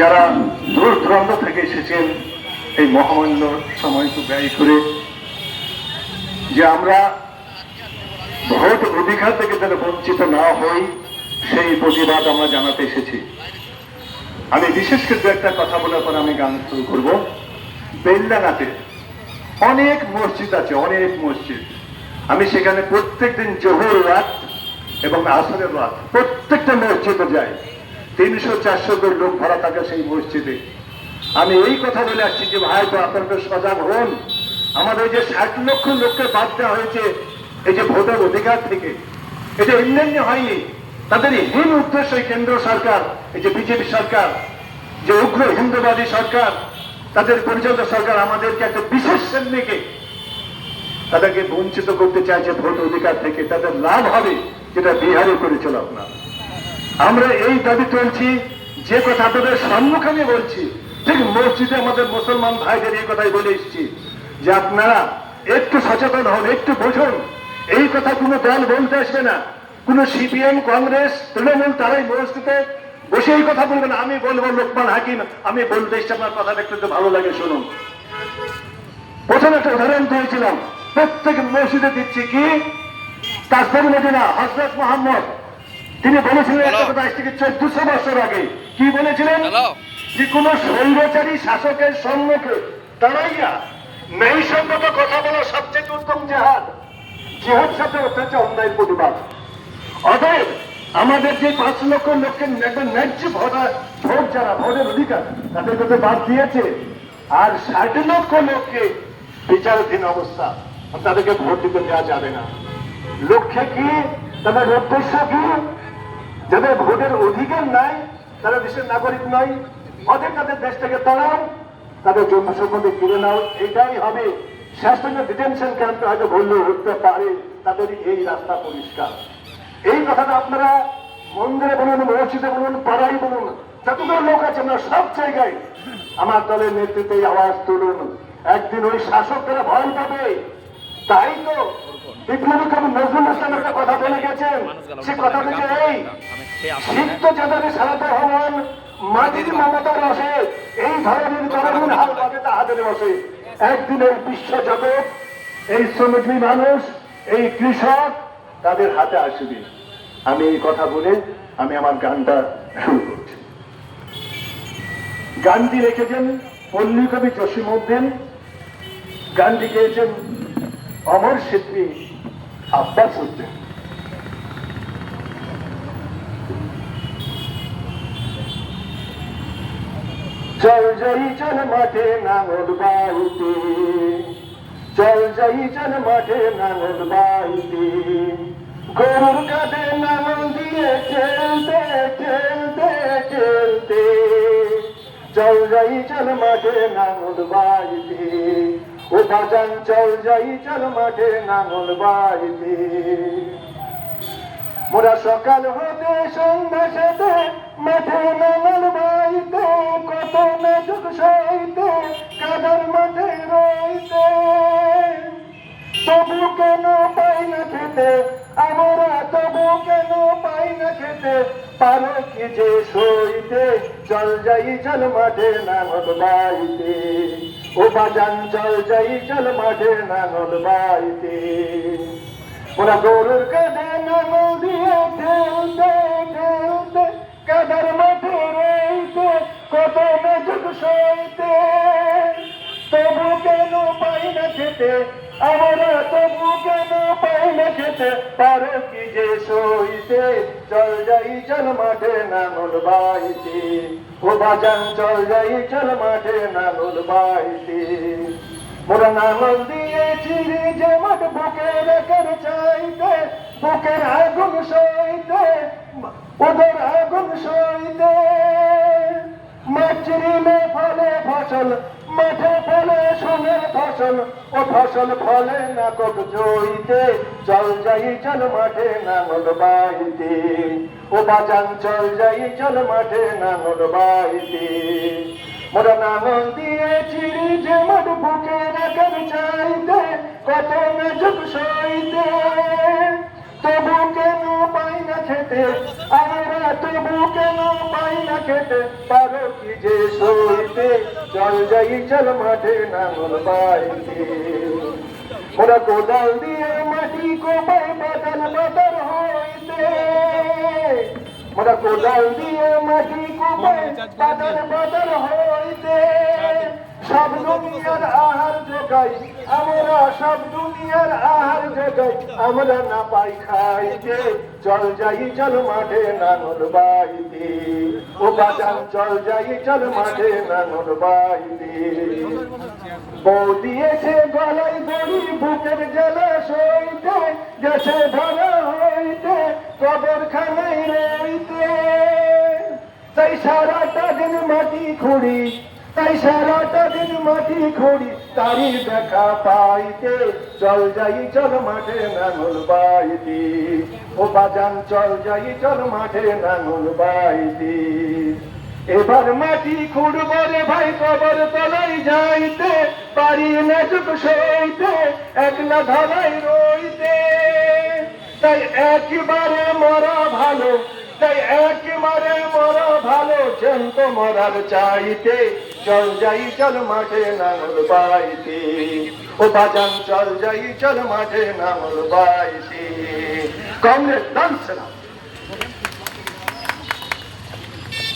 যারা দূর দূরান্ত থেকে এসেছেন এই মহামূল্য সময়টুকু ব্যয় করে, যে আমরা ভোট অধিকার থেকে যেন বঞ্চিত না হই সেই প্রতিবাদ আমরা জানাতে এসেছি। আমি বিশেষ করে একটা কথা বলার পর আমি গান শুরু করবো। বেলডাঙাতে অনেক মসজিদ আছে, অনেক মসজিদ। আমি সেখানে প্রত্যেকদিন জোহর রাত এবং আসরের রাত প্রত্যেকটা মসজিদে যাই। 300-400 করে লোক ভরা থাকে সেই মসজিদে। আমি এই কথা বলে আসছি যে ভাই, তো আপনারা সজাগ হন। আমাদের যে 60 লক্ষ লোককে বাদ দেওয়া হয়েছে এই যে ভোটের অধিকার থেকে, এটা এমনি হয়নি। তাদের হীন উদ্দেশ্য কেন্দ্র সরকার, এই যে বিজেপি সরকার, যে উগ্র হিন্দুবাদী সরকার, তাদের পরিচালিত সরকার আমাদেরকে একটা বিশেষ শ্রেণীকে তাদেরকে বঞ্চিত করতে চাইছে ভোট অধিকার থেকে। তাদের লাভ হবে যেটা বিহারে করেছিল আপনার। আমরা এই দাবি তুলছি, যে কথা আপনাদের সম্মুখে আমি বলছি, ঠিক মসজিদে আমাদের মুসলমান ভাইদের এই কথাই বলে এসেছি যে আপনারা একটু সচেতন হন, একটু বুঝুন। এই কথা কোনো দল বলতে আসবে না, কোন সিপিএম, কংগ্রেস, তৃণমূল তারাই মসজিদে বসে এই কথা বলবেন। আমি বলবো লোকমান হাকিম, আমি বলতে এসছি, আপনার কথাটা একটু ভালো লাগে শুনুন। প্রথমে একটা উদাহরণ দিয়েছিলাম, প্রত্যেক মসজিদে দিচ্ছি কি তাজদার মদিনা হযরত মুহাম্মদ তিনি বলেছিলেন একটা কথা, আজ থেকে 1400 বছর আগে। কি বলেছিলেন? যে কোন স্বৈরাচারী শাসকের সম্মুখে দাঁড়াইয়া ন্যায়সঙ্গত কথা বলা সবচেয়ে উত্তম জিহাদ। জিহাদ শব্দের অর্থ হচ্ছে অন্যায় প্রতিবাদ। অতএব আমাদের যে 5 লক্ষ লোকের একটা ন্যায্য ভোট, যারা ভোটের অধিকার তাদের কথা বাদ দিয়েছে, আর 60 লক্ষ লোককে বিচারাধীন অবস্থা, তাদেরকে ভোট দিতে দেওয়া যাবে না। লক্ষ্যে কি? তাদের উদ্দেশ্য কি? যাদের ভোটের অধিকার নাই, তারা দেশের নাগরিক নয়, অতএব তাদের দেশ থেকে তাড়াও, তাদের জন্ম সম্বন্ধে কিনে নাও। এটাই হবে শাসনের ডিটেনশন ক্যাম্পে হয়তো বললেও হতে পারে। তাদের এই রাস্তা পরিষ্কার। এই কথাটা আপনারা মন্দিরে বলুন, মসজিদে বলুন, পাড়ায় বলুন, যতগুলো লোক আছে আমরা সব জায়গায় আমার দলের নেতৃত্বে আওয়াজ তুলুন। একদিন ওই শাসকরা ভয় পাবে। তাই তো বিপ্লবী কবি নজরুল ইসলাম একটা কথা বলে গেছেন, সে কথা হচ্ছে এই, সিদ্ধ চাঁদারে সারাতে হন মাটির মমতার রসে, এই ধরনের জনগণ হাল পাবে তাহাদের বসে। একদিন এই বিশ্ব জগৎ, এই শ্রমিকী মানুষ, এই কৃষক তাদের হাতে আসবে। আমি এই কথা বলে আমি আমার গানটা শুরু করছি। গানটি রেখেছেন পল্লী কবি জসীমউদ্দিন, গানটি গেয়েছেন অমর শিল্পী আব্বাস উদ্দিন। চল যাই চল মাঠে নাঙল বাইতে, চল যাই চল মাঠে নাঙল বাইতে, গরুর কাঁধে নাঙল দিয়ে খেলতে খেলতে খেলতে, চল যাই চল মাঠে নাঙল বাইতে, ও বাজান চল যাই চল মাঠে নাঙল বাইতে। মোরা সকাল হতে সন্ধ্যা সাথে মাঠে নাঙল বাইতে, কত নাটক সইতে কাদার মাঠে রইতে, তবু কেন পাই না খেতে আমরা, তবু কেন পাই না খেতে, পারো কি যে সইতে, চল যাই চল মাঠে নাঙল বাইতে, ও বাজান চল যাই চল মাঠে নাঙল বাইতে। ওরা গরুর কাঁধে নাঙল দিয়ে ঠেলতে ঠেলতে কাদার মাঠে রইতে, কত নাটক সইতে, তবু কেন পাই না খেতে আমরা, তবু কেন পাই না খেতে, পারো কি যে সইতে, চল যাই চল মাঠে নাঙল বাইতে, ও বাজান চল যাই চল মাঠে নাঙল বাইতে। মোরা নাঙল দিয়েছি যে মাঠ বুকে রেখে চাইতে, বুকের আগুন সইতে ওদের আগুন সইতে, মাছরিলে ফলে ফসল মাঠে ফলে সোনের ফসল, ও ফসল ফলে না কক জইতে, চল যাই চল মাঠে নাঙল বাইতে, ও বাজান চল যাই চল মাঠে নাঙল বাইতে। মোরা নাঙল দিয়েছি যে মাঠ বুকে রাখার চাইতে, কত নাজুক সইতে, তবু কেন পাই না খেতে, আমরা তবু কেন পাই না খেতে, পারো কি যে সইতে, চল যাই চল মাঠে নাঙল বাইতে। ওরা কোদাল দিয়ে মাটি কোপাই বাদল বাদল হইতে, ওরা কোদাল দিয়ে মাটি কোপাই বাদল বাদল হইতে। সব দুনিয়ার আহার জোগাই আমরা, সব দুনিয়ার আহার জোগাই আমরা না পাই খাইতে, চল যাই চল মাঠে নাঙল বাইতে। ও বাজান চল যাই চল মাঠে নাঙল বাইতে। বউ দিয়েছে গলায় দড়ি বুকের জ্বালা সইতে, গেছে ধরা হইতে কবর খানায় রইতে। তাই সারাটা দিন মাটি খুঁড়ি, তাই সারাটা দিন মাটি খুঁড়ি তারই দেখা পাইতে, চল যাই চল মাঠে নাঙল বাইতে। ও বাজান চল যাই চল মাঠে নাঙল বাইতে। এবার মাটি খুঁড়ব রে ভাই কবর তলায় যাইতে, পারি না চুপ সইতে একলা ধরাই রইতে। তাই একবারে মরা ভালো, তাই একেবারে মরা ভালো জ্যান্ত মরার চাইতে, চল যাই চল মাঠে নাঙল বাইতে। ও বাজান চল যাই চল মাঠে নাঙল বাইতে। কংগ্রেস ডান্স